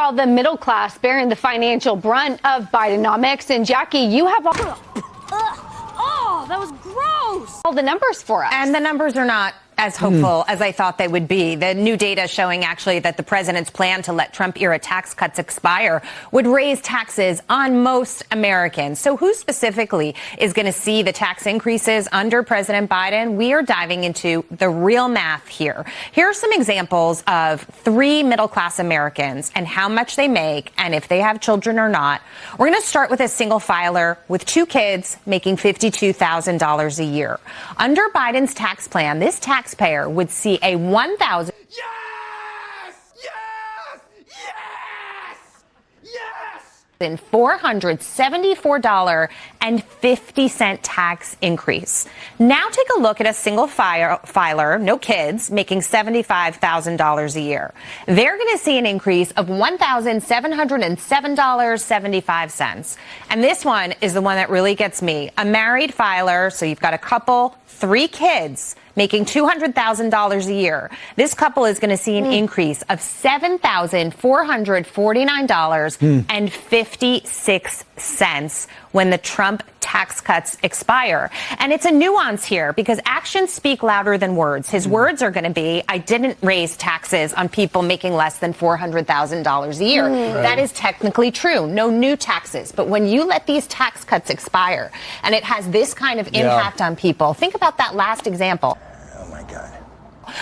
while the middle class bearing the financial brunt of Bidenomics. And Jackie, you have Oh, that was gross. all the numbers for us. And the numbers are not as hopeful as I thought they would be. The new data showing actually that the president's plan to let Trump-era tax cuts expire would raise taxes on most Americans. So who specifically is going to see the tax increases under President Biden? We are diving into the real math here. Here are some examples of 3 middle-class Americans and how much they make and if they have children or not. We're going to start with a single filer with 2 kids making $52,000 a year. Under Biden's tax plan, this taxpayer would see a $1,000. Yes! Yes! Yes! Yes! $474.50 tax increase. Now take a look at a single filer, no kids, making $75,000 a year. They're going to see an increase of $1,707.75. And this one is the one that really gets me. A married filer, so you've got a couple, 3 kids, making $200,000 a year. This couple is going to see an increase of $7,449.56 when the Trump tax cuts expire. And it's a nuance here because actions speak louder than words. His words are going to be, I didn't raise taxes on people making less than $400,000 a year. That is technically true. No new taxes. But when you let these tax cuts expire and it has this kind of impact on people, think about that last example.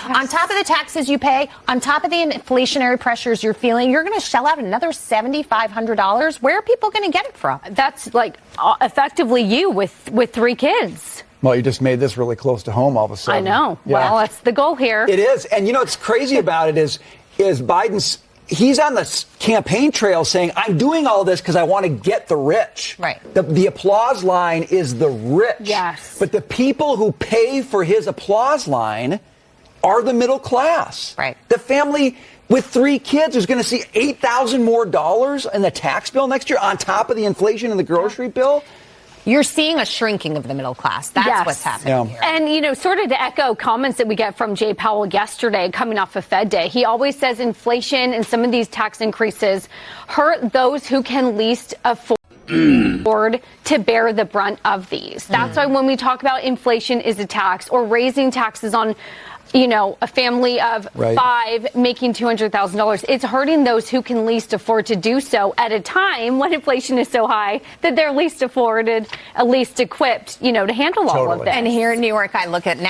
On top of the taxes you pay, on top of the inflationary pressures you're feeling, you're going to shell out another $7,500. Where are people going to get it from? That's like effectively you with 3 kids. Well, you just made this really close to home all of a sudden. I know. Yeah. Well, that's the goal here. It is. And you know what's crazy about it is Biden's, he's on the campaign trail saying, I'm doing all this because I want to get the rich. Right. The applause line is the rich. Yes. But the people who pay for his applause line are the middle class. Right. The family with 3 kids is going to see $8,000 more in the tax bill next year on top of the inflation in the grocery bill. You're seeing a shrinking of the middle class. That's what's happening here. And, you know, sort of to echo comments that we get from Jay Powell yesterday coming off of Fed Day, he always says inflation and some of these tax increases hurt those who can least afford to bear the brunt of these. That's why when we talk about inflation is a tax or raising taxes on, you know, a family of 5 making $200,000, it's hurting those who can least afford to do so at a time when inflation is so high that they're least afforded, least equipped, you know, to handle all of this. And here in New York, I look at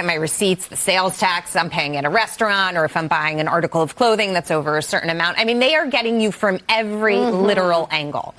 my receipts, the sales tax I'm paying at a restaurant, or if I'm buying an article of clothing that's over a certain amount. I mean, they are getting you from every literal angle.